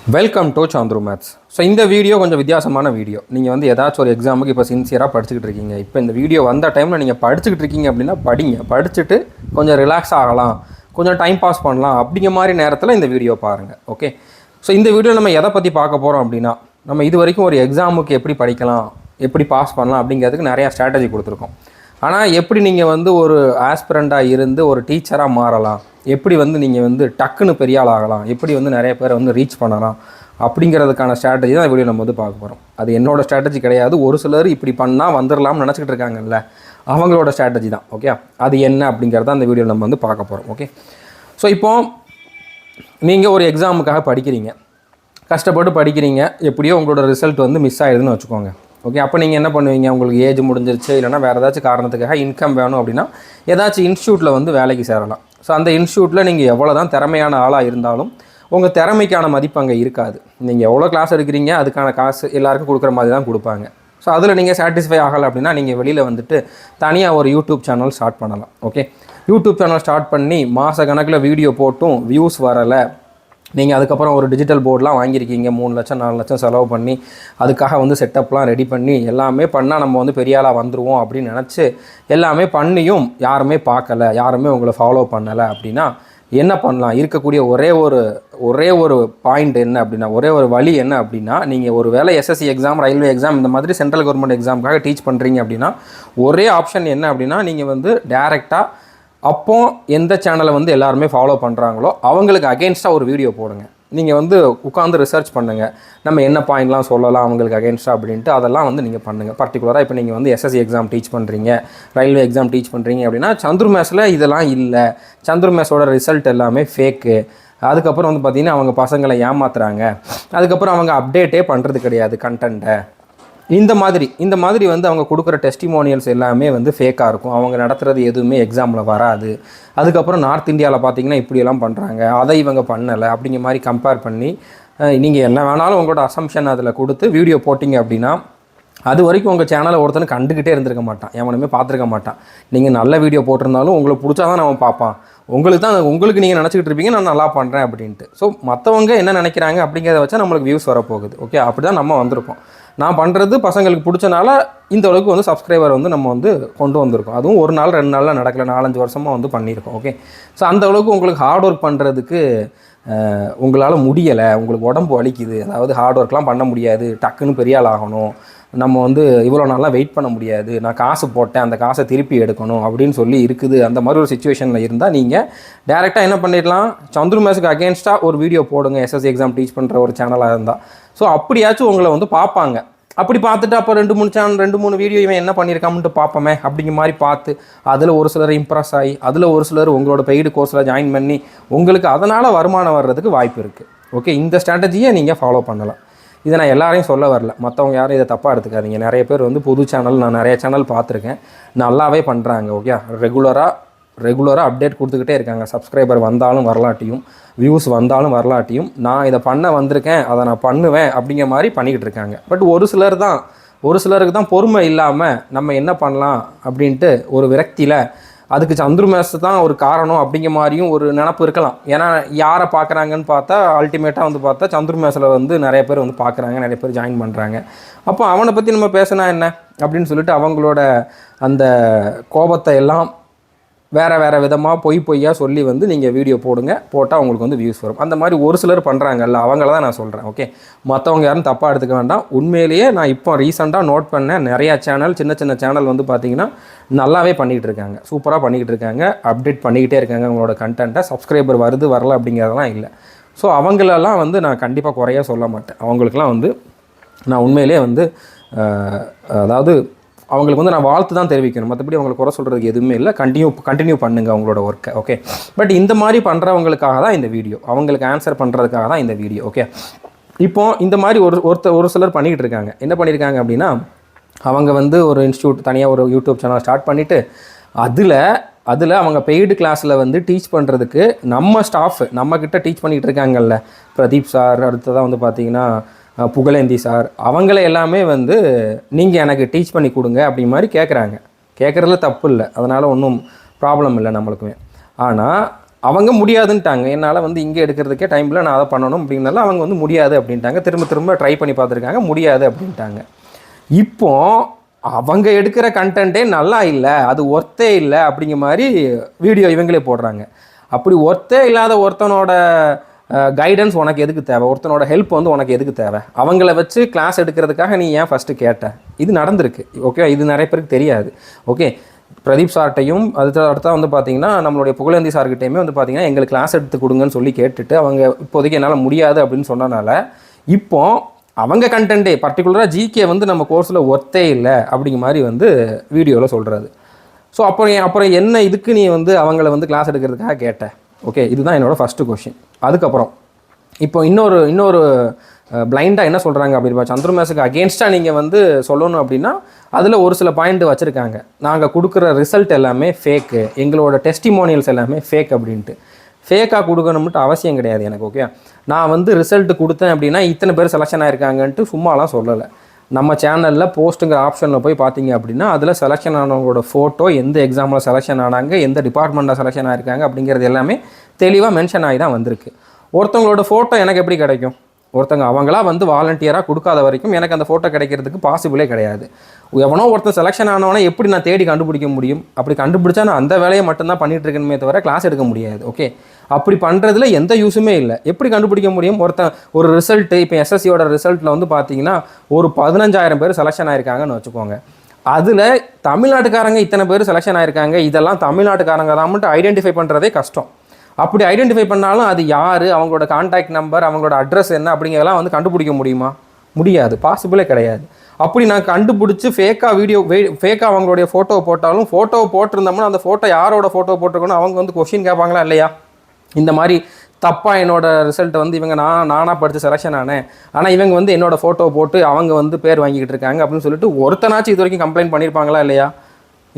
Welcome to Santhru maths. So இந்த video கொஞ்சம் வித்தியாசமான வீடியோ. நீங்கள் வந்து ஏதாச்சும் ஒரு எக்ஸாமுக்கு இப்போ சின்சியராக படிச்சுக்கிட்டு இருக்கீங்க. இப்போ இந்த வீடியோ வந்த டைமில் நீங்கள் படிச்சுக்கிட்டு இருக்கீங்க அப்படின்னா படிச்சுட்டு கொஞ்சம் ரிலாக்ஸ் ஆகலாம், கொஞ்சம் டைம் பாஸ் பண்ணலாம் அப்படிங்கிற மாதிரி நேரத்தில் இந்த வீடியோ பாருங்கள். ஓகே, ஸோ இந்த வீடியோ நம்ம எதை பற்றி பார்க்க போகிறோம் அப்படின்னா, நம்ம இது வரைக்கும் ஒரு எக்ஸாமுக்கு எப்படி படிக்கலாம், எப்படி பாஸ் பண்ணலாம் அப்படிங்கிறதுக்கு நிறையா ஸ்ட்ராட்டஜி கொடுத்துருக்கோம். ஆனால் எப்படி நீங்கள் வந்து ஒரு ஆஸ்பிரண்ட்டாக இருந்து ஒரு டீச்சராக மாறலாம், எப்படி வந்து நீங்கள் வந்து டக்குன்னு பெரிய ஆள் ஆகலாம், எப்படி வந்து நிறைய பேரை வந்து ரீச் பண்ணலாம் அப்படிங்கிறதுக்கான ஸ்ட்ராட்டஜி தான் வீடியோ நம்ம வந்து பார்க்க போகிறோம். அது என்னோடய ஸ்ட்ராட்டஜி கிடையாது. ஒரு சிலர் இப்படி பண்ணால் வந்துடலாம்னு நினச்சிக்கிட்டு இருக்காங்கல்ல, அவங்களோட ஸ்ட்ராட்டஜி தான். ஓகே, அது என்ன அப்படிங்கிறத அந்த வீடியோ நம்ம வந்து பார்க்க போகிறோம். ஓகே, ஸோ இப்போது நீங்கள் ஒரு எக்ஸாமுக்காக படிக்கிறீங்க, கஷ்டப்பட்டு படிக்கிறீங்க, எப்படியோ உங்களோட ரிசல்ட் வந்து மிஸ் ஆகிடுதுன்னு வச்சுக்கோங்க. ஓகே, அப்போ நீங்கள் என்ன பண்ணுவீங்க? உங்களுக்கு ஏஜ் முடிஞ்சிருச்சு, இல்லைனா வேறு ஏதாச்சும் காரணத்துக்காக இன்கம் வேணும் அப்படின்னா ஏதாச்சும் இன்ஸ்டியூட்டில் வந்து வேலைக்கு சேரலாம். ஸோ அந்த இன்ஸ்டியூட்டில் நீங்கள் எவ்வளோ தான் திறமையான ஆளாக இருந்தாலும் உங்கள் திறமைக்கான மதிப்பு அங்கே இருக்காது. நீங்கள் எவ்வளோ கிளாஸ் எடுக்கிறீங்க அதுக்கான காசு எல்லாருக்கும் கொடுக்குற மாதிரி தான் கொடுப்பாங்க. ஸோ அதில் நீங்கள் சாட்டிஸ்ஃபை ஆகலை அப்படின்னா நீங்கள் வெளியில் வந்துட்டு தனியாக ஒரு யூடியூப் சேனல் ஸ்டார்ட் பண்ணலாம். ஓகே, யூடியூப் சேனல் ஸ்டார்ட் பண்ணி மாத கணக்கில் வீடியோ போட்டும் வியூஸ் வரலை, நீங்கள் அதுக்கப்புறம் ஒரு டிஜிட்டல் போர்டெலாம் வாங்கியிருக்கீங்க, 3 லட்சம் 4 லட்சம் செலவு பண்ணி அதுக்காக வந்து செட்டப்லாம் ரெடி பண்ணி எல்லாமே பண்ணால் நம்ம வந்து பெரிய ஆளாக வந்துடுவோம் அப்படின்னு நினச்சி எல்லாமே பண்ணியும் யாருமே பார்க்கலை, யாருமே உங்களை ஃபாலோ பண்ணலை அப்படின்னா என்ன பண்ணலாம்? இருக்கக்கூடிய ஒரே ஒரு பாயிண்ட் என்ன அப்படின்னா, ஒரே ஒரு வழி என்ன அப்படின்னா, நீங்கள் ஒரு வேளை எஸ்எஸ்சி எக்ஸாம், ரயில்வே எக்ஸாம் இந்த மாதிரி சென்ட்ரல் கவர்மெண்ட் எக்ஸாமுக்காக டீச் பண்ணுறீங்க அப்படின்னா ஒரே ஆப்ஷன் என்ன அப்படின்னா, நீங்கள் வந்து டேரெக்டாக அப்போ எந்த சேனலை வந்து எல்லாருமே ஃபாலோ பண்ணுறாங்களோ அவங்களுக்கு அகெயின்ஸ்டாக ஒரு வீடியோ போடுங்க. நீங்கள் வந்து உட்காந்து ரிசர்ச் பண்ணுங்கள், நம்ம என்ன பாயிண்ட்லாம் சொல்லலாம் அவங்களுக்கு அகெயின்ஸ்டாக அப்படின்ட்டு அதெல்லாம் வந்து நீங்கள் பண்ணுங்கள். பர்டிகுலராக இப்போ நீங்கள் வந்து எஸ்எஸ்சி எக்ஸாம் டீச் பண்ணுறீங்க, ரயில்வே எக்ஸாம் டீச் பண்ணுறீங்க அப்படின்னா சந்துரு மேத்ஸில் இதெல்லாம் இல்லை, சந்துரு மேத்ஸோட ரிசல்ட் எல்லாமே ஃபேக்கு, அதுக்கப்புறம் வந்து பார்த்திங்கன்னா அவங்க பசங்களை ஏமாத்துறாங்க, அதுக்கப்புறம் அவங்க அப்டேட்டே பண்ணுறது கிடையாது கண்டென்ட்டை, இந்த மாதிரி வந்து அவங்க கொடுக்குற டெஸ்டிமோனியல்ஸ் எல்லாமே வந்து ஃபேக்காக இருக்கும், அவங்க நடத்துகிறது எதுவுமே எக்ஸாமில் வராது, அதுக்கப்புறம் நார்த் இந்தியாவில் பார்த்திங்கன்னா இப்படியெல்லாம் பண்ணுறாங்க, அதை இவங்க பண்ணலை அப்படிங்கிற மாதிரி கம்பேர் பண்ணி நீங்கள் என்ன வேணாலும் உங்களோட அசம்ஷன் அதில் கொடுத்து வீடியோ போட்டிங்க அப்படின்னா அது வரைக்கும் உங்கள் சேனலை ஒருத்தனை கண்டுக்கிட்டே இருந்திருக்க மாட்டான், எவனுமே பார்த்துருக்க மாட்டான். நீங்கள் நல்ல வீடியோ போட்டிருந்தாலும் உங்களுக்கு பிடிச்சா தான் அவன் பார்ப்பான். உங்களுக்கு நீங்கள் நினச்சிக்கிட்டு இருப்பீங்க நான் நல்லா பண்ணுறேன் அப்படின்ட்டு. ஸோ மற்றவங்க என்ன நினைக்கிறாங்க அப்படிங்கிறத வச்சா நம்மளுக்கு வியூஸ் வரப்போகுது. ஓகே, அப்படி தான் நம்ம வந்திருக்கோம். நான் பண்ணுறது பசங்களுக்கு பிடிச்சனால இந்த அளவுக்கு வந்து சப்ஸ்கிரைபர் வந்து நம்ம வந்து கொண்டு வந்திருக்கோம். அதுவும் ஒரு நாள் 2 நாளில் நடக்கலை, 4-5 வருஷமாக வந்து பண்ணியிருக்கோம். ஓகே, ஸோ அந்த அளவுக்கு உங்களுக்கு ஹார்ட் ஒர்க் பண்ணுறதுக்கு உங்களால் முடியலை, உங்களுக்கு உடம்பு வலிக்குது, அதாவது ஹார்ட் ஒர்க்லாம் பண்ண முடியாது, டக்குன்னு பெரிய ஆள் ஆகணும், நம்ம வந்து இவ்வளோ நாளாக வெயிட் பண்ண முடியாது, நான் காசு போட்டேன் அந்த காசை திருப்பி எடுக்கணும் அப்படின்னு சொல்லி இருக்குது. அந்த மாதிரி ஒரு சுச்சுவேஷனில் இருந்தால் நீங்கள் டேரெக்டாக என்ன பண்ணிடலாம், சந்துரு மேத்ஸுக்கு அகேன்ஸ்டாக ஒரு வீடியோ போடுங்க, எஸ்எஸ்சி எக்ஸாம் டீச் பண்ணுற ஒரு சேனலாக இருந்தால். ஸோ அப்படியாச்சும் உங்களை வந்து பார்ப்பாங்க. அப்படி பார்த்துட்டு அப்போ 2-3 வீடியோ இவன் என்ன பண்ணியிருக்கான்ட்டு பார்ப்போமே அப்படிங்கிற மாதிரி பார்த்து அதில் ஒரு சிலர் இம்ப்ரெஸ் ஆகி அதில் ஒரு சிலர் உங்களோட பெய்டு கோர்ஸில் ஜாயின் பண்ணி உங்களுக்கு அதனால் வருமானம் வர்றதுக்கு வாய்ப்பு இருக்குது. ஓகே, இந்த ஸ்ட்ராட்டஜியை நீங்கள் ஃபாலோ பண்ணலாம். இதை நான் எல்லாரையும் சொல்ல வரல, மற்றவங்க யாரும் இதை தப்பாக எடுத்துக்காதீங்க. நிறைய பேர் வந்து புது சேனல், நான் நிறைய சேனல் பார்த்துருக்கேன், நல்லாவே பண்ணுறாங்க. ஓகே, ரெகுலராக அப்டேட் கொடுத்துக்கிட்டே இருக்காங்க. சப்ஸ்கிரைபர் வந்தாலும் வரலாட்டியும், வியூஸ் வந்தாலும் வரலாட்டியும், நான் இதை வந்திருக்கேன், அதை நான் பண்ணுவேன் அப்படிங்கிற மாதிரி பண்ணிக்கிட்டு இருக்காங்க. பட் ஒரு சிலருக்கு தான் பொறுமை இல்லாமல் நம்ம என்ன பண்ணலாம் அப்படின்ட்டு ஒரு விரக்தியில் அதுக்கு சந்துரு மேத்ஸ் தான் ஒரு காரணம் அப்படிங்கிற மாதிரியும் ஒரு நினப்பு இருக்கலாம். ஏன்னா யாரை பார்க்குறாங்கன்னு பார்த்தா அல்டிமேட்டாக வந்து பார்த்தா சந்துரு மேத்ஸில் வந்து நிறைய பேர் வந்து பார்க்குறாங்க, நிறைய பேர் ஜாயின் பண்ணுறாங்க. அப்போ அவனை பற்றி நம்ம பேசினா என்ன அப்படின்னு சொல்லிட்டு அவங்களோட அந்த கோபத்தை எல்லாம் வேறு விதமாக பொய்யா சொல்லி வந்து நீங்கள் வீடியோ போட்டால் உங்களுக்கு வந்து வியூஸ் வரும். அந்த மாதிரி ஒரு சிலர் பண்ணுறாங்கல்ல, அவங்கள தான் நான் சொல்கிறேன். ஓகே, மற்றவங்க யாரும் தப்பாக எடுத்துக்க வேண்டாம். உண்மையிலேயே நான் இப்போ ரீசெண்டாக நோட் பண்ணேன், நிறையா சேனல், சின்ன சேனல் வந்து பார்த்திங்கன்னா நல்லாவே பண்ணிக்கிட்டு இருக்காங்க, சூப்பராக பண்ணிக்கிட்டு இருக்காங்க, அப்டேட் பண்ணிக்கிட்டே இருக்காங்க அவங்களோட கண்டென்ட்டை. சப்ஸ்கிரைபர் வருது வரல அப்படிங்கிறதெல்லாம் இல்லை. ஸோ அவங்களெல்லாம் வந்து நான் கண்டிப்பாக குறையாக சொல்ல மாட்டேன். அவங்களுக்கெல்லாம் வந்து நான் உண்மையிலே வந்து அதாவது அவங்களுக்கு வந்து நான் வாழ்த்து தான் தெரிவிக்கணும், மற்றபடி அவங்களுக்கு குறை சொல்கிறதுக்கு எதுவுமே இல்லை. கண்டினியூ பண்ணுங்கள் அவங்களோட ஒர்க்கை. ஓகே, பட் இந்த மாதிரி பண்ணுறவங்களுக்காக தான் இந்த வீடியோ, அவங்களுக்கு ஆன்சர் பண்ணுறதுக்காக தான் இந்த வீடியோ. ஓகே, இப்போது இந்த மாதிரி ஒரு சிலர் பண்ணிக்கிட்டு இருக்காங்க. என்ன பண்ணியிருக்காங்க அப்படின்னா, அவங்க வந்து ஒரு இன்ஸ்டியூட் தனியாக ஒரு யூடியூப் சேனல் ஸ்டார்ட் பண்ணிவிட்டு அதில் அவங்க பெய்டு கிளாஸில் வந்து டீச் பண்ணுறதுக்கு நம்ம ஸ்டாஃப் நம்மக்கிட்ட டீச் பண்ணிகிட்டு இருக்காங்கல்ல, பிரதீப் சார், அடுத்ததாக வந்து பார்த்திங்கன்னா புகழேந்தி சார், அவங்கள எல்லாமே வந்து நீங்கள் எனக்கு டீச் பண்ணி கொடுங்க அப்படி மாதிரி கேட்குறதுல தப்பு இல்லை, அதனால் ஒன்றும் ப்ராப்ளம் இல்லை நம்மளுக்குமே. ஆனால் அவங்க முடியாதுன்ட்டாங்க. என்னால் வந்து இங்கே எடுக்கிறதுக்கே டைமில் நான் அதை பண்ணணும் அப்படின்னால அவங்க வந்து முடியாது அப்படின்ட்டாங்க. திரும்ப திரும்ப ட்ரை பண்ணி பார்த்துருக்காங்க, முடியாது அப்படின்ட்டாங்க. இப்போ அவங்க எடுக்கிற கண்டென்ட்டே நல்லா இல்லை, அது ஒர்த்தே இல்லை அப்படிங்கிற மாதிரி வீடியோ இவங்களே போடுறாங்க. அப்படி ஒர்த்தே இல்லாத ஒருத்தனோட கைடன்ஸ் உனக்கு எதுக்கு தேவை? ஒருத்தனோட ஹெல்ப் வந்து உனக்கு எதுக்கு தேவை? அவங்கள வச்சு கிளாஸ் எடுக்கிறதுக்காக நீ ஏன் ஃபஸ்ட்டு கேட்ட? இது நடந்திருக்கு. ஓகே, இது நிறைய பேருக்கு தெரியாது. ஓகே, பிரதீப் சார்ட்டையும் அடுத்தா வந்து பார்த்தீங்கன்னா நம்மளுடைய புகழேந்தி சார்கிட்டையுமே வந்து பார்த்தீங்கன்னா எங்களுக்கு கிளாஸ் எடுத்து கொடுங்கன்னு சொல்லி கேட்டுட்டு அவங்க இப்போதைக்கு என்னால் முடியாது அப்படின்னு சொன்னனால இப்போ அவங்க கண்டென்ட்டே பர்டிகுலராக ஜிகே வந்து நம்ம கோர்ஸில் ஒர்த்தே இல்லை அப்படிங்கிற மாதிரி வந்து வீடியோவில் சொல்கிறது. ஸோ அப்புறம் என்ன இதுக்கு நீ வந்து அவங்கள வந்து கிளாஸ் எடுக்கிறதுக்காக கேட்ட? ஓகே, இதுதான் என்னோடய ஃபஸ்ட்டு கொஷின். அதுக்கப்புறம் இப்போ இன்னொரு பிளைண்டாக என்ன சொல்கிறாங்க அப்படின்னா, சந்துரு மேஸுக்கு அகேன்ஸ்டாக நீங்கள் வந்து சொல்லணும் அப்படின்னா அதில் ஒரு சில பாயிண்ட் வச்சுருக்காங்க. நாங்கள் கொடுக்குற ரிசல்ட் எல்லாமே ஃபேக்கு, எங்களோட டெஸ்டிமோனியல்ஸ் எல்லாமே ஃபேக் அப்படின்ட்டு. ஃபேக்காக கொடுக்கணும்ட்டு அவசியம் கிடையாது எனக்கு. ஓகே, நான் வந்து ரிசல்ட் கொடுத்தேன் அப்படின்னா இத்தனை பேர் செலெக்ஷன் ஆகிருக்காங்கன்ட்டு சும்மாலாம் சொல்லலை. நம்ம சேனலில் போஸ்ட்டுங்கிற ஆப்ஷனில் போய் பார்த்தீங்க அப்படின்னா அதில் செலெக்ஷன் ஆனவங்களோட ஃபோட்டோ, எந்த எக்ஸாமில் செலெக்ஷன் ஆனாங்க, எந்த டிபார்ட்மெண்ட்டில் செலெக்ஷன் ஆகிருக்காங்க அப்படிங்கிறது எல்லாமே தெளிவாக மென்ஷன் ஆகி தான் வந்திருக்கு. ஒருத்தவங்களோட ஃபோட்டோ எனக்கு எப்படி கிடைக்கும்? ஒருத்தங்க அவங்களா வந்து வாலண்டியராக கொடுக்காத வரைக்கும் எனக்கு அந்த ஃபோட்டோ கிடைக்கிறதுக்கு பாசிபிளே கிடையாது. எவனோ ஒருத்தன் செலெக்ஷன் ஆனவனே எப்படி நான் தேடி கண்டுபிடிக்க முடியும்? அப்படி கண்டுபிடிச்சா நான் அந்த வேலையை மட்டும்தான் பண்ணிகிட்டு இருக்கணுமே தவிர கிளாஸ் எடுக்க முடியாது. ஓகே, அப்படி பண்ணுறதுல எந்த யூஸுமே இல்லை. எப்படி கண்டுபிடிக்க முடியும்? ஒரு ரிசல்ட்டு இப்போ எஸ்எஸ்சியோட ரிசல்ட்டில் வந்து பார்த்தீங்கன்னா ஒரு 15,000 பேர் செலெக்ஷன் ஆகிருக்காங்கன்னு வச்சுக்கோங்க. அதில் தமிழ்நாட்டுக்காரங்க இத்தனை பேர் செலெக்ஷன் ஆகிருக்காங்க, இதெல்லாம் தமிழ்நாட்டுக்காரங்க தான் மட்டும் ஐடென்டிஃபை பண்ணுறதே கஷ்டம். அப்படி ஐடென்டிஃபை பண்ணாலும் அது யார், அவங்களோட கான்டாக்ட் நம்பர், அவங்களோட அட்ரஸ் என்ன அப்படிங்கிறதெல்லாம் வந்து கண்டுபிடிக்க முடியுமா? முடியாது, பாசிபிளே கிடையாது. அப்படி நான் கண்டுபிடிச்சி ஃபேக்காக அவங்களுடைய ஃபோட்டோவை போட்டாலும், ஃபோட்டோவை போட்டிருந்தோம்னா அந்த ஃபோட்டோ யாரோட ஃபோட்டோ போட்டிருக்கணும் அவங்க வந்து கொஸ்டின் கேட்பாங்களா இல்லையா? இந்த மாதிரி தப்பாக என்னோடய ரிசல்ட்டை வந்து இவங்க நானாக படித்து செலெக்ஷன் ஆனேன், ஆனால் இவங்க வந்து என்னோடய ஃபோட்டோ போட்டு அவங்க வந்து பேர் வாங்கிக்கிட்டு இருக்காங்க அப்படின்னு சொல்லிட்டு ஒருத்தனாச்சும் இது வரைக்கும் கம்ப்ளைண்ட் பண்ணியிருப்பாங்களா இல்லையா?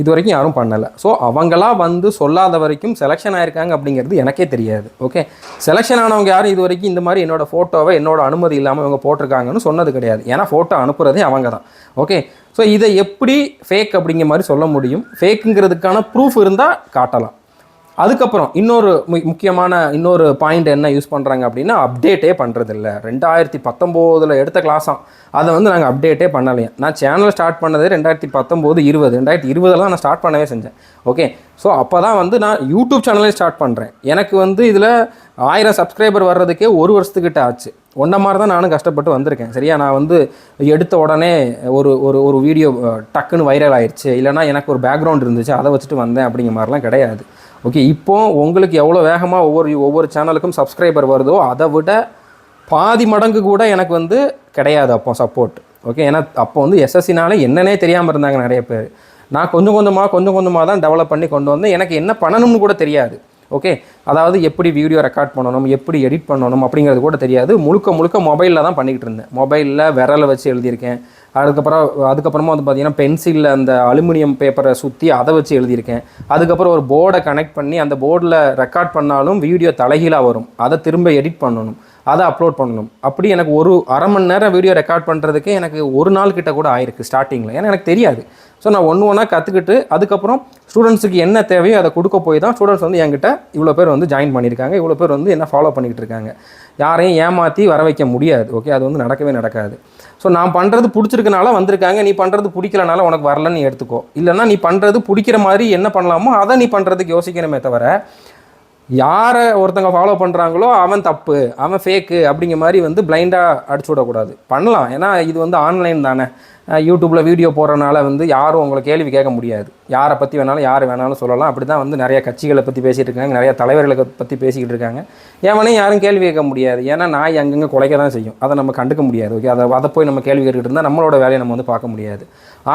இது வரைக்கும் யாரும் பண்ணலை. ஸோ அவங்களாம் வந்து சொல்லாத வரைக்கும் செலெக்ஷன் ஆகிருக்காங்க அப்படிங்கிறது எனக்கே தெரியாது. ஓகே, செலெக்ஷன் ஆனவங்க யாரும் இது வரைக்கும் இந்த மாதிரி என்னோடய ஃபோட்டோவை என்னோட அனுமதி இல்லாமல் இவங்க போட்டிருக்காங்கன்னு சொன்னது கிடையாது. ஏன்னா ஃபோட்டோ அனுப்புகிறதே அவங்க தான். ஓகே, ஸோ இதை எப்படி ஃபேக் அப்படிங்கிற மாதிரி சொல்ல முடியும்? ஃபேக்குங்கிறதுக்கான ப்ரூஃப் இருந்தால் காட்டலாம். அதுக்கப்புறம் இன்னொரு பாயிண்ட் என்ன யூஸ் பண்ணுறாங்க அப்படின்னா, அப்டேட்டே பண்ணுறதில்ல. 2019 எடுத்த கிளாஸாம், அதை வந்து நாங்கள் அப்டேட்டே பண்ணலையே. நான் சேனல் ஸ்டார்ட் பண்ணதே 2019-20 நான் ஸ்டார்ட் பண்ணவே செஞ்சேன். ஓகே, ஸோ அப்போ தான் வந்து நான் யூடியூப் சேனலே ஸ்டார்ட் பண்ணுறேன். எனக்கு வந்து இதில் 1000 சப்ஸ்கிரைபர் வர்றதுக்கே 1 வருஷத்துக்கிட்ட ஆச்சு. ஒன்றை மாதிரி தான் நானும் கஷ்டப்பட்டு வந்திருக்கேன். சரியா, நான் வந்து எடுத்த உடனே ஒரு வீடியோ டக்குன்னு வைரல் ஆயிடுச்சு, இல்லைனா எனக்கு ஒரு பேக்ரவுண்ட் இருந்துச்சு அதை வச்சுட்டு வந்தேன் அப்படிங்கிற மாதிரிலாம் கிடையாது. ஓகே, இப்போது உங்களுக்கு எவ்வளோ வேகமாக ஒவ்வொரு சேனலுக்கும் சப்ஸ்கிரைபர் வருதோ அதை விட பாதி மடங்கு கூட எனக்கு வந்து கிடையாது அப்போ சப்போர்ட். ஓகே, ஏன்னா அப்போ வந்து எஸ்எஸ்சினாலே என்னன்னே தெரியாமல் இருந்தாங்க நிறைய பேர். நான் கொஞ்சம் கொஞ்சமாக தான் டெவலப் பண்ணி கொண்டு வந்தேன். எனக்கு என்ன பண்ணணும்னு கூட தெரியாது. ஓகே, அதாவது எப்படி வீடியோ ரெக்கார்ட் பண்ணணும், எப்படி எடிட் பண்ணணும் அப்படிங்கிறது கூட தெரியாது. முழுக்க மொபைலில் தான் பண்ணிக்கிட்டு இருந்தேன். மொபைலில் விரலை வச்சு எழுதியிருக்கேன். அதுக்கப்புறமா வந்து பார்த்திங்கன்னா பென்சிலில் அந்த அலுமினியம் பேப்பரை சுற்றி அதை வச்சு எழுதியிருக்கேன். அதுக்கப்புறம் ஒரு போர்டை கனெக்ட் பண்ணி அந்த போர்டில் ரெக்கார்ட் பண்ணாலும் வீடியோ தலைகீழாக வரும், அதை திரும்ப எடிட் பண்ணணும், அதை அப்லோட் பண்ணணும். அப்படி எனக்கு ஒரு அரை மணி நேரம் வீடியோ ரெக்கார்ட் பண்ணுறதுக்கே எனக்கு ஒரு நாள் கிட்ட கூட ஆயிருக்கு ஸ்டார்டிங்கில். ஏன்னா எனக்கு தெரியாது. ஸோ நான் ஒன்றா கற்றுக்கிட்டு அதுக்கப்புறம் ஸ்டூடெண்ட்ஸுக்கு என்ன தேவையோ அதை கொடுக்க போய் தான் ஸ்டூடெண்ட்ஸ் வந்து என்கிட்ட இவ்வளோ பேர் வந்து ஜாயின் பண்ணியிருக்காங்க, இவ்வளோ பேர் வந்து என்ன ஃபாலோ பண்ணிக்கிட்டு இருக்காங்க. யாரையும் ஏமாற்றி வர வைக்க முடியாது. ஓகே, அது வந்து நடக்கவே நடக்காது. ஸோ நான் பண்ணுறது பிடிச்சிருக்கனால வந்திருக்காங்க, நீ பண்ணுறது பிடிக்கலனால உனக்கு வரலன்னு நீ எடுத்துக்கோ. இல்லைனா நீ பண்ணுறது பிடிக்கிற மாதிரி என்ன பண்ணலாமோ அதை நீ பண்ணுறதுக்கு யோசிக்கணுமே தவிர யாரை ஒருத்தங்க ஃபாலோ பண்ணுறாங்களோ அவன் தப்பு, அவன் ஃபேக்கு அப்படிங்கிற மாதிரி வந்து பிளைண்டாக அடிச்சு விடக்கூடாது. பண்ணலாம், ஏன்னா இது வந்து ஆன்லைன் தானே. யூடியூப்பில் வீடியோ போடுறனால வந்து யாரும் உங்களை கேள்வி கேட்க முடியாது. யாரை பற்றி வேணாலும் யார் வேணாலும் சொல்லலாம். அப்படி தான் வந்து நிறைய கட்சிகளை பற்றி பேசிகிட்டு இருக்காங்க, நிறைய தலைவர்களை பற்றி பேசிக்கிட்டு இருக்காங்க. எவனையும் யாரும் கேள்வி கேட்க முடியாது. ஏன்னா நாய் அங்கங்கே குலைக்க தான் செய்யும், அதை நம்ம கண்டுக்க முடியாது. ஓகே, அதை போய் நம்ம கேள்வி கேட்டுக்கிட்டு இருந்தால் நம்மளோட வேலையை நம்ம வந்து பார்க்க முடியாது.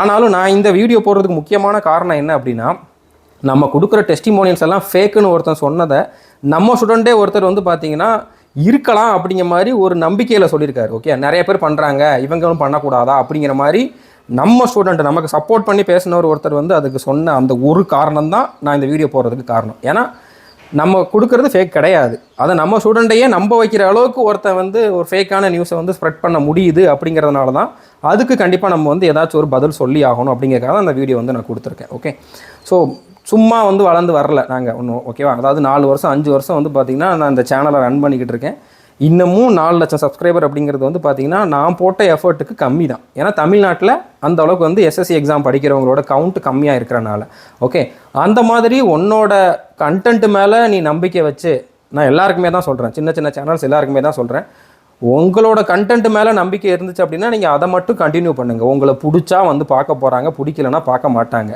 ஆனாலும் நான் இந்த வீடியோ போடுறதுக்கு முக்கியமான காரணம் என்ன அப்படின்னா, நம்ம கொடுக்குற டெஸ்டிமோனியல்ஸ் எல்லாம் ஃபேக்குன்னு ஒருத்தன் சொன்னதை நம்ம ஸ்டூடெண்ட்டே ஒருத்தர் வந்து பார்த்திங்கன்னா இருக்கலாம் அப்படிங்கிற மாதிரி ஒரு நம்பிக்கையில் சொல்லியிருக்காரு. ஓகே, நிறைய பேர் பண்ணுறாங்க, இவங்களும் பண்ணக்கூடாதா அப்படிங்கிற மாதிரி நம்ம ஸ்டூடெண்ட் நமக்கு சப்போர்ட் பண்ணி பேசினவர் ஒருத்தர் வந்து அதுக்கு சொன்ன அந்த ஒரு காரணம் தான் நான் இந்த வீடியோ போடுறதுக்கு காரணம். ஏன்னா நம்ம கொடுக்குறது ஃபேக் கிடையாது, அதை நம்ம ஸ்டூடெண்ட்டையே நம்ப வைக்கிற அளவுக்கு ஒருத்தன் வந்து ஒரு ஃபேக்கான நியூஸை வந்து ஸ்ப்ரெட் பண்ண முடியுது அப்படிங்கிறதுனால தான் அதுக்கு கண்டிப்பாக நம்ம வந்து ஏதாச்சும் ஒரு பதில் சொல்லி ஆகணும் அப்படிங்கிறதுக்காக அந்த வீடியோ வந்து நான் கொடுத்துருக்கேன். ஓகே, ஸோ சும்மா வந்து வளர்ந்து வரல நாங்கள் ஒன்றும், ஓகேவா? அதாவது 4 வருஷம் 5 வருஷம் வந்து பார்த்திங்கன்னா நான் இந்த சேனலை ரன் பண்ணிக்கிட்டு இருக்கேன். இன்னமும் 4 லட்சம் சப்ஸ்கிரைபர் அப்படிங்கிறது வந்து பார்த்திங்கன்னா நான் போட்ட எஃபர்ட்டுக்கு கம்மி தான். ஏன்னா தமிழ்நாட்டில் அந்த அளவுக்கு வந்து எஸ்எஸ்சி எக்ஸாம் படிக்கிறவங்களோட கவுண்ட் கம்மியாக இருக்கிறனால. ஓகே, அந்த மாதிரி உன்னோட கண்டென்ட் மேலே நீ நம்பிக்கை வச்சு, நான் எல்லாருக்குமே தான் சொல்கிறேன், சின்ன சின்ன சேனல்ஸ் எல்லாருக்குமே தான் சொல்கிறேன், உங்களோட கண்டென்ட் மேலே நம்பிக்கை இருந்துச்சு அப்படின்னா நீங்கள் அதை மட்டும் கண்டினியூ பண்ணுங்கள். உங்களை பிடிச்சா வந்து பார்க்க போகிறாங்க, பிடிக்கலன்னா பார்க்க மாட்டாங்க.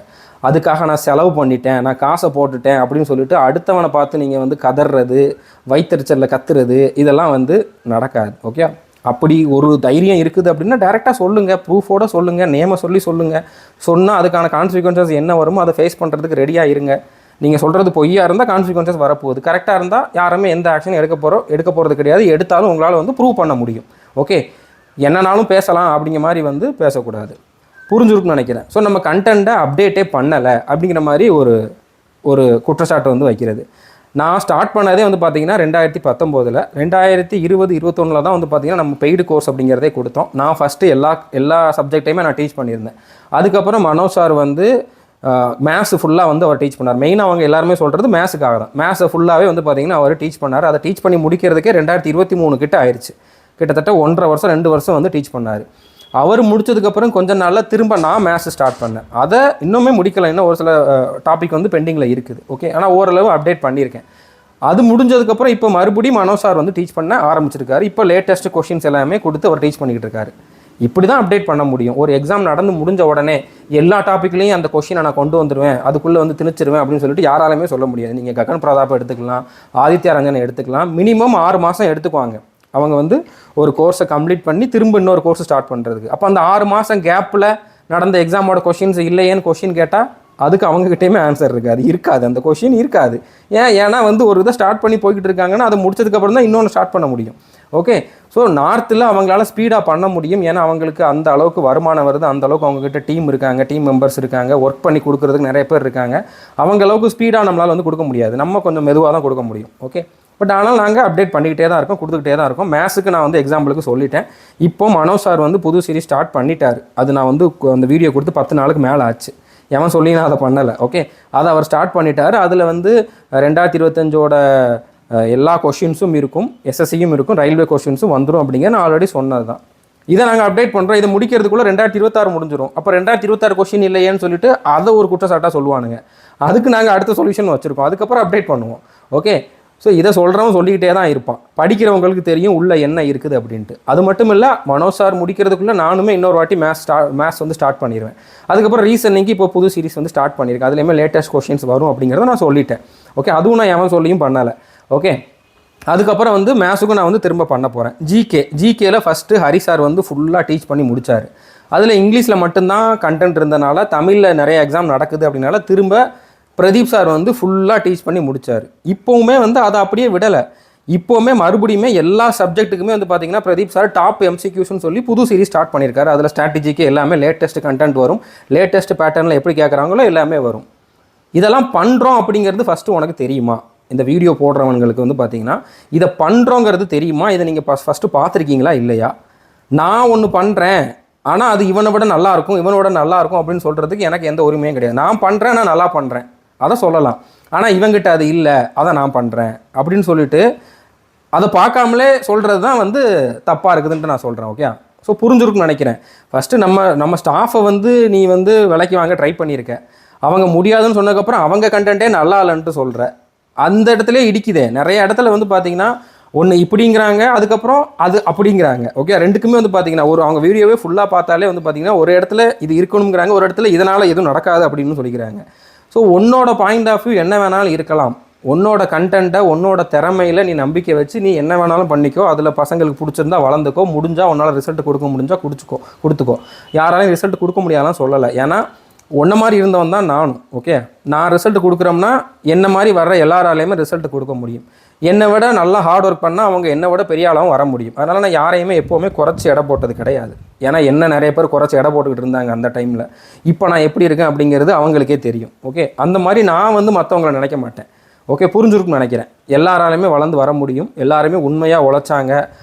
அதுக்காக நான் செலவு பண்ணிட்டேன், நான் காசை போட்டுட்டேன் அப்படின்னு சொல்லிட்டு அடுத்தவனை பார்த்து நீங்கள் வந்து கதறது, வயிற்றுச்சலில் கத்துறது, இதெல்லாம் வந்து நடக்காது. ஓகே, அப்படி ஒரு தைரியம் இருக்குது அப்படின்னா டைரெக்டாக சொல்லுங்கள், ப்ரூஃபோடு சொல்லுங்கள், நேமை சொல்லுங்கள். சொன்னால் அதுக்கான கான்சிக்வன்சஸ் என்ன வருமோ அதை ஃபேஸ் பண்ணுறதுக்கு ரெடியாக இருங்க. நீங்கள் சொல்கிறது பொய்யா இருந்தால் கான்சிக்வன்சஸ் வரப்போகுது, கரெக்டாக இருந்தால் யாருமே எந்த ஆக்ஷன் எடுக்க போகிறது கிடையாது. எடுத்தாலும் உங்களால் வந்து ப்ரூவ் பண்ண முடியும். ஓகே, என்னன்னாலும் பேசலாம் அப்படிங்கிற மாதிரி வந்து பேசக்கூடாது. புரிஞ்சுருக்குன்னு நினைக்கிறேன். ஸோ நம்ம கண்டென்ட்டை அப்டேட்டே பண்ணலை அப்படிங்கிற மாதிரி ஒரு குற்றச்சாட்டு வந்து வைக்கிறது. நான் ஸ்டார்ட் பண்ணதே வந்து பார்த்திங்கன்னா 2019, 2020-21 தான் வந்து பார்த்திங்கன்னா நம்ம பெய்டு கோர்ஸ் அப்படிங்கிறதே கொடுத்தோம். நான் ஃபஸ்ட்டு எல்லா சப்ஜெக்டையுமே நான் டீச் பண்ணியிருந்தேன். அதுக்கப்புறம் மனோஜ் சார் வந்து மேத்ஸ் ஃபுல்லாக வந்து அவர் டீச் பண்ணார். மெயினாக அவங்க எல்லாருமே சொல்கிறது மேத்ஸுக்காக தான். மேத்ஸை ஃபுல்லாகவே வந்து பார்த்திங்கன்னா அவர் டீச் பண்ணார். அதை டீச் பண்ணி முடிக்கிறதுக்கே 2023 கிட்ட ஆயிடுச்சு. கிட்டத்தட்ட 1.5 வருஷம் 2 வருஷம் வந்து டீச் பண்ணார். அவர் முடிச்சதுக்கப்புறம் கொஞ்ச நாளில் திரும்ப நான் மேத்ஸ் ஸ்டார்ட் பண்ணேன். அதை இன்னுமே முடிக்கலை, இன்னும் ஒரு சில டாபிக் வந்து பெண்டிங்கில் இருக்குது. ஓகே, ஆனால் ஓரளவு அப்டேட் பண்ணியிருக்கேன். அது முடிஞ்சதுக்கப்புறம் இப்போ மறுபடியும் மனோஜ் சார் வந்து டீச் பண்ண ஆரம்பிச்சிருக்காரு. இப்போ லேட்டஸ்ட் கொஷின்ஸ் எல்லாமே கொடுத்து அவர் டீச் பண்ணிக்கிட்டு இருக்காரு. இப்படி தான் அப்டேட் பண்ண முடியும். ஒரு எக்ஸாம் நடந்து முடிஞ்ச உடனே எல்லா டாப்பிக்லையும் அந்த கொஷினை நான் கொண்டு வந்துடுவேன், அதுக்குள்ளே வந்து திணிச்சிருவேன் அப்படின்னு சொல்லிட்டு யாராலுமே சொல்ல முடியாது. நீங்கள் ககன் பிரதாப் எடுத்துக்கலாம், ஆதித்யா ரஞ்சனை எடுத்துக்கலாம். மினிமம் 6 மாதம் எடுத்துக்குவாங்க அவங்க வந்து ஒரு கோர்ஸை கம்ப்ளீட் பண்ணி திரும்ப இன்னொரு கோர்ஸ் ஸ்டார்ட் பண்ணுறதுக்கு. அப்போ அந்த 6 மாதம் கேப்பில் நடந்த எக்ஸாமோட கொஷின்ஸ் இல்லையேன்னு கொஷின் கேட்டால் அதுக்கு அவங்ககிட்டயுமே ஆன்சர் இருக்காது, அந்த கொஷின் இருக்காது. ஏன்னா வந்து ஒரு இதை ஸ்டார்ட் பண்ணி போய்கிட்டு இருக்காங்கன்னா அதை முடிச்சதுக்கப்புறம் தான் இன்னொன்று ஸ்டார்ட் பண்ண முடியும். ஓகே, ஸோ நார்த்தில் அவங்களால ஸ்பீடாக பண்ண முடியும். ஏன்னா அவங்களுக்கு அந்த அளவுக்கு வருமானம் வருது, அந்த அளவுக்கு அவங்ககிட்ட டீம் இருக்காங்க, டீம் மெம்பர்ஸ் இருக்காங்க, ஒர்க் பண்ணி கொடுக்குறதுக்கு நிறைய பேர் இருக்காங்க. அவங்க அளவுக்கு ஸ்பீடாக நம்மளால் வந்து கொடுக்க முடியாது, நம்ம கொஞ்சம் மெதுவாக தான் கொடுக்க முடியும். ஓகே, பட் ஆனால் நாங்கள் அப்டேட் பண்ணிக்கிட்டே தான் இருக்கோம், கொடுத்துக்கிட்டே தான் இருக்கோம். மேத்ஸுக்கு நான் வந்து எக்ஸாம்பிளுக்கு சொல்லிட்டேன். இப்போ மனோஜ் சார் வந்து புது சீரிஸ் ஸ்டார்ட் பண்ணிட்டார். அது நான் வந்து அந்த வீடியோ கொடுத்து 10 நாளுக்கு மேலே ஆச்சு. எவன் சொல்லி நான் அதை பண்ணலை. ஓகே, அதை அவர் ஸ்டார்ட் பண்ணிட்டார். அதில் வந்து 2025ஓட எல்லா கொஷின்ஸும் இருக்கும், எஸ்எஸ்சியும் இருக்கும், ரயில்வே கொஷின்ஸும் வந்துடும் அப்படிங்கிற நான் ஆல்ரெடி சொன்னது தான். இதை நாங்கள் அப்டேட் பண்ணுறோம். இதை முடிக்கிறதுக்குள்ளே 2026 முடிஞ்சிடும். அப்போ 2026 கொஷின் இல்லையேன்னு சொல்லிட்டு அதை ஒரு குற்றச்சாட்டாக சொல்லுவானுங்க. அதுக்கு நாங்கள் அடுத்த சொல்யூஷன் வச்சுருக்கோம், அதுக்கப்புறம் அப்டேட் பண்ணுவோம். ஓகே, ஸோ இதை சொல்கிறவன் சொல்லிக்கிட்டே தான் இருப்பான். படிக்கிறவங்களுக்கு தெரியும் உள்ள என்ன இருக்குது அப்படின்ட்டு. அது மட்டும் இல்லை, மனோஜ் சார் முடிக்கிறதுக்குள்ளே நானுமே இன்னொரு வாட்டி மேத்ஸ் வந்து ஸ்டார்ட் பண்ணிடுவேன். அதுக்கப்புறம் ரீசனிங்கு இப்போ புது சீரிஸ் வந்து ஸ்டார்ட் பண்ணியிருக்கேன். அதுலேயுமே லேட்டஸ்ட் கொஷின்ஸ் வரும் அப்படிங்கிறத நான் சொல்லிட்டேன். ஓகே, அதுவும் நான் எவன் சொல்லியும் பண்ணலை. ஓகே, அதுக்கப்புறம் வந்து மேத்ஸுக்கும் நான் வந்து திரும்ப பண்ண போகிறேன். ஜிகேல ஃபஸ்ட்டு ஹரி சார் வந்து ஃபுல்லாக டீச் பண்ணி முடித்தார். அதில் இங்கிலீஷில் மட்டும்தான் கண்டென்ட் இருந்தனால, தமிழில் நிறைய எக்ஸாம் நடக்குது அப்படின்னால திரும்ப பிரதீப் சார் வந்து ஃபுல்லாக டீச் பண்ணி முடித்தார். இப்போவுமே வந்து அதை அப்படியே விடலை. இப்போவுமே மறுபடியுமே எல்லா சப்ஜெக்ட்டுக்குமே வந்து பார்த்திங்கன்னா பிரதீப் சார் டாப் எம்சிக்யூஸ்னு சொல்லி புது சீரிஸ் ஸ்டார்ட் பண்ணியிருக்காரு. அதில் ஸ்ட்ராட்டஜிக்கு எல்லாமே லேட்டஸ்ட் கண்டென்ட் வரும், லேட்டஸ்ட் பேட்டர்னில் எப்படி கேட்குறாங்களோ எல்லாமே வரும். இதெல்லாம் பண்ணுறோம் அப்படிங்கிறது ஃபஸ்ட்டு உனக்கு தெரியுமா? இந்த வீடியோ போடுறவங்களுக்கு வந்து பார்த்திங்கன்னா இதை பண்ணுறோங்கிறது தெரியுமா? இதை நீங்கள் ஃபஸ்ட்டு பார்த்துருக்கீங்களா இல்லையா? நான் ஒன்று பண்ணுறேன், ஆனால் அது இவனை விட நல்லாயிருக்கும், இவனோட நல்லாயிருக்கும் அப்படின்னு சொல்கிறதுக்கு எனக்கு எந்த உரிமையும் கிடையாது. நான் பண்ணுறேன், நான் நல்லா பண்ணுறேன், அதை சொல்லலாம். ஆனால் இவங்கிட்ட அது இல்லை, அதை நான் பண்ணுறேன் அப்படின்னு சொல்லிட்டு அதை பார்க்காமலே சொல்கிறது தான் வந்து தப்பாக இருக்குதுன்ட்டு நான் சொல்கிறேன். ஓகே, ஸோ புரிஞ்சுருக்குன்னு நினைக்கிறேன். ஃபஸ்ட்டு நம்ம ஸ்டாஃபை வந்து நீ வந்து விலைக்கு வாங்க ட்ரை பண்ணியிருக்க, அவங்க முடியாதுன்னு சொன்னதுக்கப்புறம் அவங்க கண்டென்ட்டே நல்லா இல்லைன்ட்டு சொல்கிற. அந்த இடத்துல இடிக்குதே. நிறைய இடத்துல வந்து பார்த்திங்கன்னா ஒன்று இப்படிங்கிறாங்க, அதுக்கப்புறம் அது அப்படிங்கிறாங்க. ஓகே, ரெண்டுக்குமே வந்து பார்த்திங்கன்னா அவங்க வீடியோவே ஃபுல்லாக பார்த்தாலே வந்து பார்த்திங்கன்னா ஒரு இடத்துல இது இருக்கணுங்கிறாங்க, ஒரு இடத்துல இதனால் எதுவும் நடக்காது அப்படின்னு சொல்லிக்கிறாங்க. ஸோ உன்னோட பாயிண்ட் ஆஃப் வியூ என்ன வேணாலும் இருக்கலாம். உன்னோட கண்டென்ட்டை உன்னோட திறமையில் நீ நம்பிக்கை வச்சு நீ என்ன வேணாலும் பண்ணிக்கோ. அதில் பசங்களுக்கு பிடிச்சிருந்தா வளர்ந்துக்கோ, முடிஞ்சால் உன்னால் ரிசல்ட் கொடுக்க முடிஞ்சால் கொடுத்துக்கோ. யாராலையும் ரிசல்ட் கொடுக்க முடியாதான் சொல்லலை. ஏன்னா ஒன்றை மாதிரி இருந்தவன் தான் நானும். ஓகே, நான் ரிசல்ட் கொடுக்குறோம்னா என்ன மாதிரி வர்ற எல்லாராலையுமே ரிசல்ட் கொடுக்க முடியும். என்னை விட நல்லா ஹார்ட் ஒர்க் பண்ணால் அவங்க என்னை விட பெரிய ஆளாகவும் வர முடியும். அதனால் நான் யாரையுமே எப்போவுமே குறைச்சி எடை போட்டது கிடையாது. ஏன்னா என்ன நிறைய பேர் குறைச்சி எடை போட்டுக்கிட்டு இருந்தாங்க அந்த டைமில். இப்போ நான் எப்படி இருக்கேன் அப்படிங்கிறது அவங்களுக்கே தெரியும். ஓகே, அந்த மாதிரி நான் வந்து மற்றவங்களை நினைக்க மாட்டேன். ஓகே, புரிஞ்சுருக்குன்னு நினைக்கிறேன். எல்லாராலையுமே வளர்ந்து வர முடியும். எல்லாருமே உண்மையாக உழைச்சாங்க,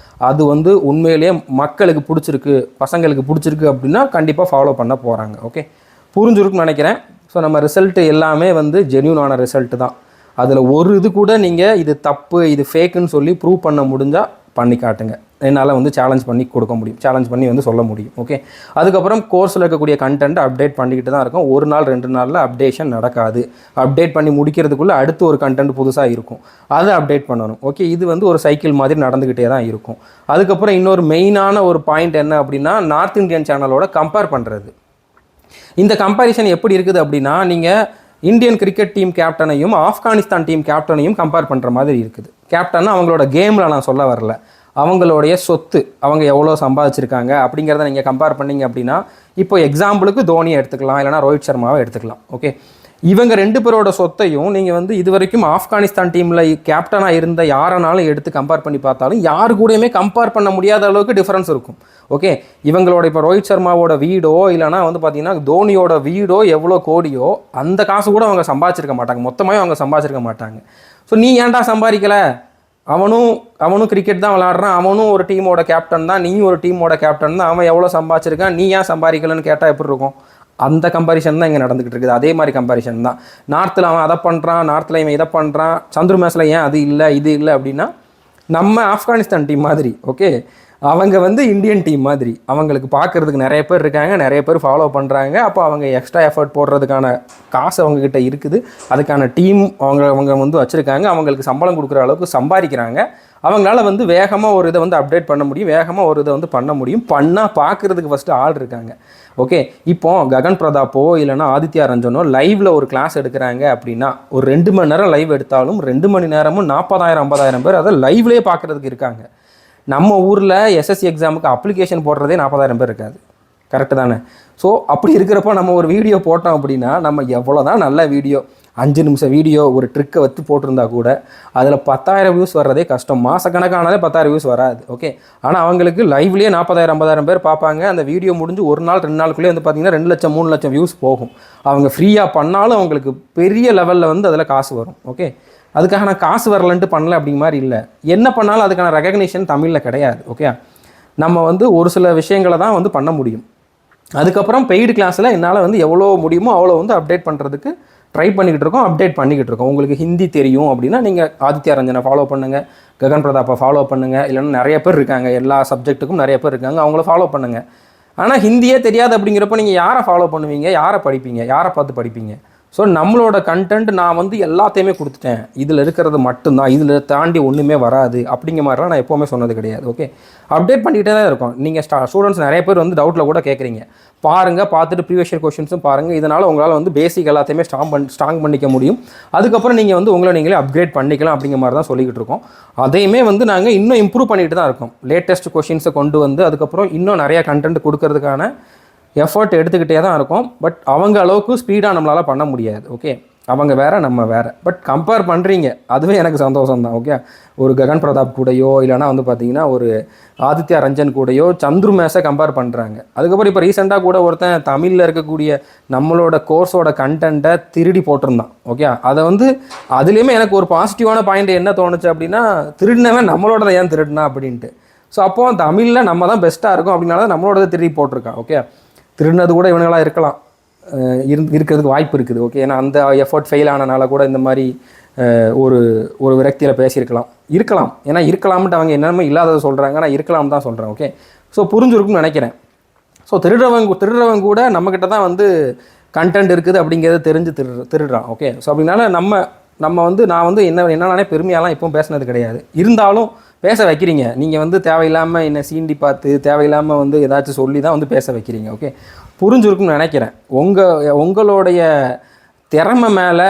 அது வந்து உண்மையிலேயே மக்களுக்கு பிடிச்சிருக்கு, பசங்களுக்கு பிடிச்சிருக்கு அப்படின்னா கண்டிப்பாக ஃபாலோ பண்ண போகிறாங்க. ஓகே, புரிஞ்சுருக்குன்னு நினைக்கிறேன். ஸோ நம்ம ரிசல்ட்டு எல்லாமே வந்து ஜென்யூனான ரிசல்ட்டு தான். அதில் ஒரு இது கூட நீங்கள் இது தப்பு இது ஃபேக்குன்னு சொல்லி ப்ரூவ் பண்ண முடிஞ்சால் பண்ணி காட்டுங்க. என்னால் வந்து சேலஞ்ச் பண்ணி கொடுக்க முடியும், சேலஞ்ச் பண்ணி வந்து சொல்ல முடியும். ஓகே, அதுக்கப்புறம் கோர்ஸில் இருக்கக்கூடிய கண்டென்ட் அப்டேட் பண்ணிக்கிட்டு தான் இருக்கும். ஒரு நாள் 2 நாளில் அப்டேஷன் நடக்காது. அப்டேட் பண்ணி முடிக்கிறதுக்குள்ளே அடுத்து ஒரு கண்டென்ட் புதுசாக இருக்கும், அதை அப்டேட் பண்ணணும். ஓகே, இது வந்து ஒரு சைக்கிள் மாதிரி நடந்துக்கிட்டே தான் இருக்கும். அதுக்கப்புறம் இன்னொரு மெயினான ஒரு பாயிண்ட் என்ன அப்படின்னா, நார்த் இந்தியன் சேனலோட கம்பேர் பண்ணுறது. இந்த கம்பேரிசன் எப்படி இருக்குது அப்படின்னா, நீங்கள் இந்தியன் கிரிக்கெட் டீம் கேப்டனையும் ஆப்கானிஸ்தான் டீம் கேப்டனையும் கம்பேர் பண்ணுற மாதிரி இருக்குது. கேப்டன்னா அவங்களோட கேமில் நான் சொல்ல வரல, அவங்களுடைய சொத்து, அவங்க எவ்வளோ சம்பாதிச்சிருக்காங்க அப்படிங்கிறத நீங்கள் கம்பேர் பண்ணிங்க அப்படின்னா, இப்போ எக்ஸாம்பிளுக்கு தோனியை எடுத்துக்கலாம், இல்லைனா ரோஹித் சர்மாவை எடுத்துக்கலாம். ஓகே, இவங்க 2 பேரோட சொத்தையும் நீங்கள் வந்து இது வரைக்கும் ஆப்கானிஸ்தான் டீமில் கேப்டனாக இருந்த யாரனாலும் எடுத்து கம்பேர் பண்ணி பார்த்தாலும் யாரு கூடயுமே கம்பேர் பண்ண முடியாத அளவுக்கு டிஃப்ரென்ஸ் இருக்கும். ஓகே, இவங்களோட இப்போ ரோஹித் சர்மாவோட வீடோ இல்லைனா வந்து பார்த்தீங்கன்னா தோனியோட வீடோ எவ்வளோ கோடியோ அந்த காசு கூட அவங்க சம்பாதிச்சிருக்க மாட்டாங்க, மொத்தமாக அவங்க சம்பாதிச்சிருக்க மாட்டாங்க. ஸோ நீ ஏன்டா சம்பாதிக்கலை, அவனும் கிரிக்கெட் தான் விளாட்றான், அவனும் ஒரு டீமோட கேப்டன் தான், நீயும் ஒரு டீமோட கேப்டன் தான், அவன் எவ்வளோ சம்பாதிச்சிருக்கான், நீ ஏன் சம்பாதிக்கலன்னு கேட்டால் எப்படி இருக்கும்? அந்த கம்பாரிசன் தான் இங்கே நடந்துக்கிட்டு இருக்குது. அதே மாதிரி கம்பாரிசன் தான். நார்த்தில் அவன் அதை பண்ணுறான், நார்த்தில் இவன் இதை பண்ணுறான், சந்துரு மேட்ச்சில் ஏன் அது இல்லை இது இல்லை அப்படின்னா, நம்ம ஆப்கானிஸ்தான் டீம் மாதிரி. ஓகே, அவங்க வந்து இந்தியன் டீம் மாதிரி. அவங்களுக்கு பார்க்குறதுக்கு நிறைய பேர் இருக்காங்க, நிறைய பேர் ஃபாலோ பண்ணுறாங்க. அப்போ அவங்க எக்ஸ்ட்ரா எஃபர்ட் போடுறதுக்கான காசு அவங்கக்கிட்ட இருக்குது, அதுக்கான டீம் அவங்க வந்து வச்சுருக்காங்க, அவங்களுக்கு சம்பளம் கொடுக்குற அளவுக்கு சம்பாதிக்கிறாங்க. அவங்களால வந்து வேகமாக ஒரு இதை வந்து அப்டேட் பண்ண முடியும், வேகமாக ஒரு இதை வந்து பண்ண முடியும். பண்ணால் பார்க்குறதுக்கு ஃபஸ்ட்டு ஆள் இருக்காங்க. ஓகே, இப்போ ககன் பிரதாப்போ இல்லைனா ஆதித்யா ரஞ்சனோ லைவில் ஒரு கிளாஸ் எடுக்கிறாங்க அப்படின்னா, ஒரு 2 மணி நேரம் லைவ் எடுத்தாலும் 2 மணி நேரமும் 40,000 50,000 பேர் அதை லைவ்லேயே பார்க்குறதுக்கு இருக்காங்க. நம்ம ஊரில் எஸ்எஸ்சி எக்ஸாமுக்கு அப்ளிகேஷன் போடுறதே 40,000 பேர் இருக்காது. கரெக்டு தானே? ஸோ அப்படி இருக்கிறப்போ நம்ம ஒரு வீடியோ போட்டோம் அப்படின்னா, நம்ம எவ்வளோ தான் நல்ல வீடியோ, 5 நிமிஷம் வீடியோ ஒரு ட்ரிக்கை வச்சு போட்டிருந்தா கூட அதில் 10,000 வியூஸ் வர்றதே கஷ்டம். மாதக்கணக்கானதே 10,000 வியூஸ் வராது. ஓகே, ஆனால் அவங்களுக்கு லைவ்லேயே 40,000 50,000 பேர் பார்ப்பாங்க. அந்த வீடியோ முடிஞ்சு ஒரு நாள் 2 நாளுக்குள்ளே வந்து பார்த்திங்கன்னா 2 லட்சம் 3 லட்சம் வியூஸ் போகும். அவங்க ஃப்ரீயாக பண்ணாலும் அவங்களுக்கு பெரிய லெவலில் வந்து அதில் காசு வரும். ஓகே, அதுக்காக நான் காசு வரலன்ட்டு பண்ணல அப்படிங்க மாதிரி இல்லை. என்ன பண்ணாலும் அதுக்கான ரெகக்னிஷன் தமிழில் கிடையாது. ஓகே, நம்ம வந்து ஒரு சில விஷயங்களை தான் வந்து பண்ண முடியும். அதுக்கப்புறம் பெய்டு கிளாஸில் என்னால் வந்து எவ்வளோ முடியுமோ அவ்வளோ வந்து அப்டேட் பண்ணுறதுக்கு ட்ரை பண்ணிக்கிட்டு இருக்கோம், அப்டேட் பண்ணிக்கிட்டு இருக்கோம். உங்களுக்கு ஹிந்தி தெரியும் அப்படின்னா நீங்கள் ஆதித்யா ரஞ்சனை ஃபாலோ பண்ணுங்கள், ககன் பிரதாப்பை ஃபாலோ பண்ணுங்கள். இல்லைன்னா நிறைய பேர் இருக்காங்க, எல்லா சப்ஜெக்ட்டுக்கும் நிறைய பேர் இருக்காங்க, அவங்கள ஃபாலோ பண்ணுங்கள். ஆனால் ஹிந்தியே தெரியாது அப்படிங்கிறப்ப நீங்கள் யாரை ஃபாலோ பண்ணுவீங்க, யாரை படிப்பீங்க, யாரை பார்த்து படிப்பீங்க? ஸோ நம்மளோட கண்டென்ட் நான் வந்து எல்லாத்தையுமே கொடுத்துட்டேன், இதில் இருக்கிறது மட்டும்தான், இதில் தாண்டி ஒன்றுமே வராது அப்படிங்கிற மாதிரிலாம் நான் எப்போவுமே சொன்னது கிடையாது. ஓகே, அப்டேட் பண்ணிகிட்டே தான் இருக்கும். நீங்கள் ஸ்டூடெண்ட்ஸ் நிறைய பேர் வந்து டவுட்டில் கூட கேட்குறீங்க, பாருங்கள், பார்த்துட்டு ப்ரீவியஸ் இயர் கொஷின்ஸும் பாருங்கள். இதனால் உங்களால் வந்து பேசிக் எல்லாத்தையுமே ஸ்ட்ராங் பண்ணிக்க முடியும். அதுக்கப்புறம் நீங்கள் வந்து உங்களை நீங்களே அப்கிரேட் பண்ணிக்கலாம் அப்படிங்கிற மாதிரி தான் சொல்லிக்கிட்டு இருக்கோம். அதையுமே வந்து நாங்கள் இன்னும் இம்ப்ரூவ் பண்ணிகிட்டு தான் இருக்கோம். லேட்டஸ்ட் கொஷின்ஸை கொண்டு வந்து அதுக்கப்புறம் இன்னும் நிறையா கண்டென்ட் கொடுக்கறதுக்கான எஃபர்ட் எடுத்துக்கிட்டே தான் இருக்கும். பட் அவங்க அளவுக்கு ஸ்பீடாக நம்மளால் பண்ண முடியாது. ஓகே, அவங்க வேறு நம்ம வேறு, பட் கம்பேர் பண்ணுறீங்க, அதுவே எனக்கு சந்தோஷம் தான். ஓகே, ஒரு ககன் பிரதாப் கூடயோ இல்லைனா வந்து பார்த்திங்கன்னா ஒரு ஆதித்யா ரஞ்சன் கூடயோ சந்துரு மேஸை கம்பேர் பண்ணுறாங்க. அதுக்கப்புறம் இப்போ ரீசெண்டாக கூட ஒருத்தன் தமிழில் இருக்கக்கூடிய நம்மளோட கோர்ஸோட கண்டென்ட்டை திருடி போட்டிருந்தான். ஓகே, அதை வந்து அதுலேயுமே எனக்கு ஒரு பாசிட்டிவான பாயிண்ட் என்ன தோணுச்சு அப்படின்னா, திருடினவன் நம்மளோட ஏன் திருடினா அப்படின்ட்டு. ஸோ அப்போது தமிழில் நம்ம தான் பெஸ்ட்டாக இருக்கும் அப்படின்னால தான் நம்மளோட திருடி போட்டிருக்கான். ஓகே, திருடினது கூட இவங்களாக இருக்கலாம், இருக்கிறதுக்கு வாய்ப்பு இருக்குது. ஓகே, ஏன்னா அந்த எஃபர்ட் ஃபெயில் ஆனனால கூட இந்த மாதிரி ஒரு விரக்தியில் இருக்கலாம். ஏன்னா இருக்கலாம்ட்டு அவங்க என்னென்னமோ இல்லாததை சொல்கிறாங்க, ஆனால் இருக்கலாம் தான் சொல்கிறேன். ஓகே, ஸோ புரிஞ்சிருக்குன்னு நினைக்கிறேன். ஸோ திருடுறவங்க கூட நம்மக்கிட்ட தான் வந்து கண்டென்ட் இருக்குது அப்படிங்கிறத தெரிஞ்சு திருடுறான். ஓகே, ஸோ அப்படின்னால நம்ம வந்து நான் வந்து என்னென்னே பெருமையாலாம் எப்பவும் பேசினது கிடையாது. இருந்தாலும் பேச வைக்கிறீங்க நீங்கள் வந்து தேவையில்லாமல் என்னை சீண்டி பார்த்து தேவையில்லாமல் வந்து ஏதாச்சும் சொல்லி தான் வந்து பேச வைக்கிறீங்க. ஓகே, புரிஞ்சிருக்குன்னு நினைக்கிறேன். உங்களுடைய திறமை மேலே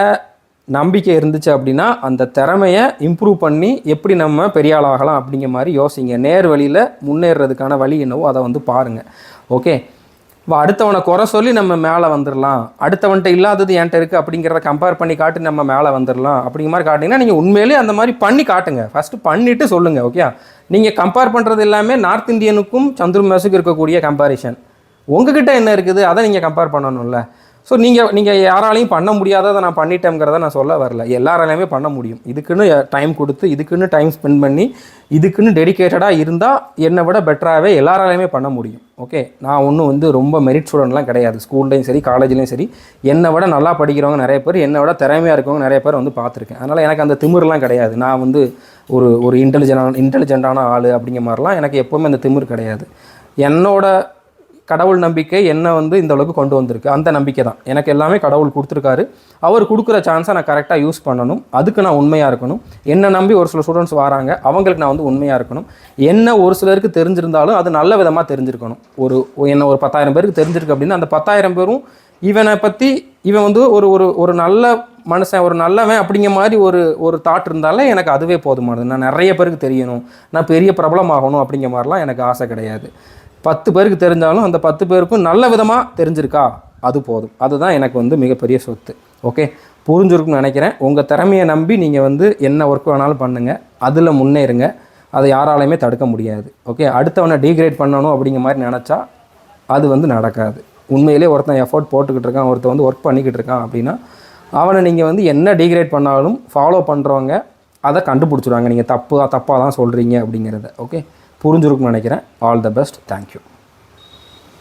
நம்பிக்கை இருந்துச்சு அப்படின்னா அந்த திறமையை இம்ப்ரூவ் பண்ணி எப்படி நம்ம பெரிய ஆளாகலாம் அப்படிங்கிற மாதிரி யோசிங்க. நேர் வழியில் முன்னேறதுக்கான வழி என்னவோ அதை வந்து பாருங்கள். ஓகே, அடுத்தவனை குறை சொல்லி நம்ம மேலே வந்துடலாம், அடுத்தவன்ட்ட இல்லாதது என்கிட்ட இருக்குது அப்படிங்கிறத கம்பேர் பண்ணி காட்டி நம்ம மேலே வந்துடலாம் அப்படிங்கிற மாதிரி காட்டிங்கன்னா நீங்கள் உண்மையிலேயே அந்த மாதிரி பண்ணி காட்டுங்க. ஃபஸ்ட்டு பண்ணிவிட்டு சொல்லுங்கள். ஓகே, நீங்கள் கம்பேர் பண்ணுறது எல்லாமே நார்த் இந்தியனுக்கும் சந்துரு மேஸுக்கும் இருக்கக்கூடிய கம்பேரிஷன். உங்ககிட்ட என்ன இருக்குது அதை நீங்கள் கம்பேர் பண்ணணும்ல. ஸோ நீங்கள் யாராலையும் பண்ண முடியாததை நான் பண்ணிட்டேங்கிறத நான் சொல்ல வரல. எல்லாராலையுமே பண்ண முடியும். இதுக்குன்னு டைம் கொடுத்து, இதுக்குன்னு டைம் ஸ்பெண்ட் பண்ணி, இதுக்குன்னு டெடிக்கேட்டடாக இருந்தால் என்னை விட பெட்டராகவே எல்லாராலையுமே பண்ண முடியும். ஓகே, நான் ஒன்றும் வந்து ரொம்ப மெரிட் ஸ்டூடெண்ட்லாம் கிடையாது. ஸ்கூல்லையும் சரி காலேஜ்லேயும் சரி என்னை விட நல்லா படிக்கிறவங்க நிறைய பேர், என்னை விட திறமையாக இருக்கவங்க நிறைய பேர் வந்து பார்த்துருக்கேன். அதனால் எனக்கு அந்த திமிர்லாம் கிடையாது. நான் வந்து ஒரு இன்டெலிஜென்ட்டான ஆள் அப்படிங்கிற மாதிரிலாம் எனக்கு எப்போவுமே அந்த திமிர் கிடையாது. என்னோட கடவுள் நம்பிக்கை என்னை வந்து இந்த அளவுக்கு கொண்டு வந்திருக்கு. அந்த நம்பிக்கை தான். எனக்கு எல்லாமே கடவுள் கொடுத்துருக்காரு. அவர் கொடுக்குற சான்ஸை நான் கரெக்டாக யூஸ் பண்ணணும். அதுக்கு நான் உண்மையாக இருக்கணும். என்னை நம்பி ஒரு சில ஸ்டூடெண்ட்ஸ் வராங்க, அவங்களுக்கு நான் வந்து உண்மையாக இருக்கணும். என்ன ஒரு சிலருக்கு தெரிஞ்சிருந்தாலும் அது நல்ல விதமாக தெரிஞ்சிருக்கணும். என்ன ஒரு 10,000 பேருக்கு தெரிஞ்சிருக்கு அப்படின்னா அந்த 10,000 பேரும் இவனை பற்றி, இவன் வந்து ஒரு நல்ல மனுஷன், ஒரு நல்லவன் அப்படிங்கிற மாதிரி ஒரு தாட் இருந்தாலே எனக்கு அதுவே போதுமானது. நான் நிறைய பேருக்கு தெரியணும், நான் பெரிய பிரபலமாகணும் அப்படிங்கிற மாதிரிலாம் எனக்கு ஆசை கிடையாது. 10 பேருக்கு தெரிஞ்சாலும் அந்த 10 பேருக்கும் நல்ல விதமாக தெரிஞ்சிருக்கா, அது போதும். அதுதான் எனக்கு வந்து மிகப்பெரிய சொத்து. ஓகே, புரிஞ்சிருக்குன்னு நினைக்கிறேன். உங்கள் திறமையை நம்பி நீங்கள் வந்து என்ன ஒர்க் வேணாலும் பண்ணுங்கள், அதில் முன்னேறுங்க. அதை யாராலையுமே தடுக்க முடியாது. ஓகே, அடுத்தவனை டீக்ரேட் பண்ணணும் அப்படிங்கிற மாதிரி நினச்சா அது வந்து நடக்காது. உண்மையிலே ஒருத்தன் எஃபோர்ட் போட்டுக்கிட்டு இருக்கான், ஒருத்தன் வந்து ஒர்க் பண்ணிக்கிட்டு இருக்கான் அப்படின்னா அவனை நீங்கள் வந்து என்ன டீக்ரேட் பண்ணாலும் ஃபாலோ பண்ணுறவங்க அதை கண்டுபிடிச்சிடுவாங்க. நீங்கள் தப்பாக தான் சொல்கிறீங்க அப்படிங்கிறத. ஓகே, புரிஞ்சிருக்குன்னு நினைக்கிறேன். All the best. தேங்க்யூ.